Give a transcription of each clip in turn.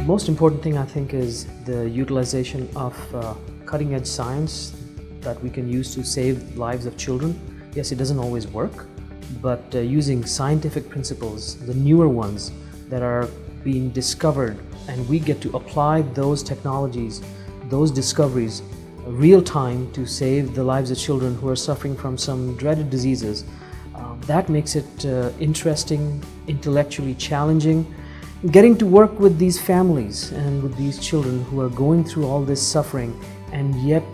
most important thing I think is the utilization of cutting-edge science that we can use to save lives of children. Yes, it doesn't always work, but using scientific principles, the newer ones that are being discovered, and we get to apply those technologies, those discoveries, real time to save the lives of children who are suffering from some dreaded diseases. That makes it interesting, intellectually challenging. Getting to work with these families and with these children who are going through all this suffering, and yet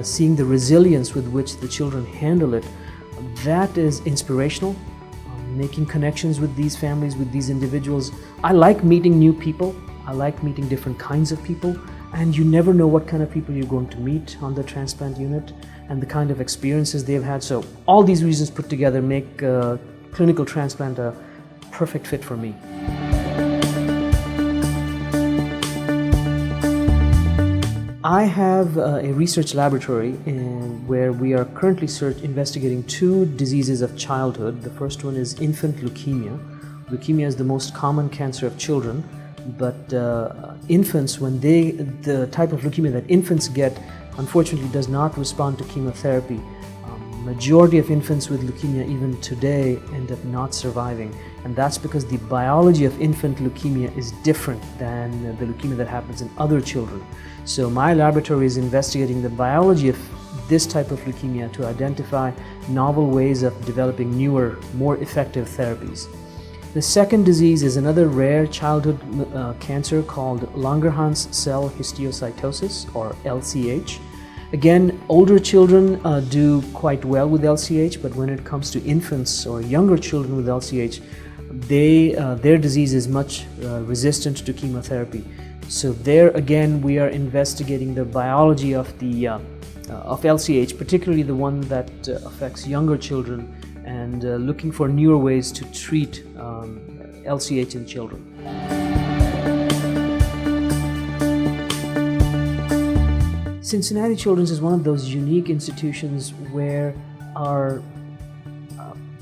seeing the resilience with which the children handle it, that is inspirational. Making connections with these families, with these individuals. I like meeting new people. I like meeting different kinds of people, and you never know what kind of people you're going to meet on the transplant unit and the kind of experiences they've had. So all these reasons put together make clinical transplant a perfect fit for me. I have a research laboratory where we are currently investigating two diseases of childhood. The first one is infant leukemia. Leukemia is the most common cancer of children, but infants, the type of leukemia that infants get, unfortunately does not respond to chemotherapy. Majority of infants with leukemia even today end up not surviving, and that's because the biology of infant leukemia is different than the leukemia that happens in other children. So my laboratory is investigating the biology of this type of leukemia to identify novel ways of developing newer, more effective therapies. The second disease is another rare childhood cancer called Langerhans cell histiocytosis, or LCH. Again, older children do quite well with LCH, but when it comes to infants or younger children with LCH, their disease is much resistant to chemotherapy. So there again, we are investigating the biology of LCH, particularly the one that affects younger children, and looking for newer ways to treat LCH in children. Cincinnati Children's is one of those unique institutions where our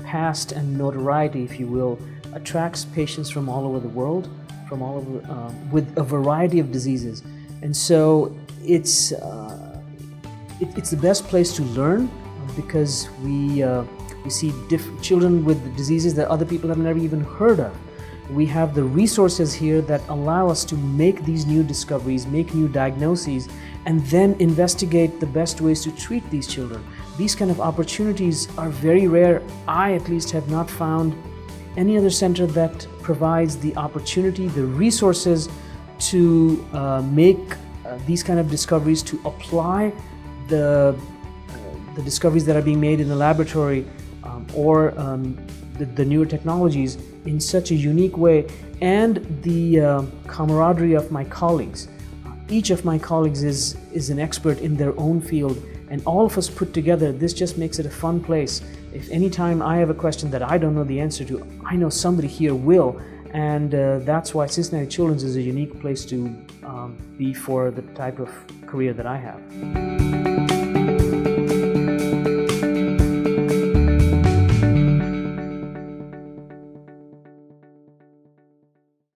past and notoriety, if you will, attracts patients from all over the world, from all over, with a variety of diseases. And so it's the best place to learn, because we see children with diseases that other people have never even heard of. We have the resources here that allow us to make these new discoveries, make new diagnoses, and then investigate the best ways to treat these children. These kind of opportunities are very rare. I at least have not found any other center that provides the opportunity, the resources to make these kind of discoveries, to apply the discoveries that are being made in the laboratory or the newer technologies in such a unique way, and the camaraderie of my colleagues. Each of my colleagues is an expert in their own field, and all of us put together, this just makes it a fun place. If anytime I have a question that I don't know the answer to, I know somebody here will, and that's why Cincinnati Children's is a unique place to be for the type of career that I have.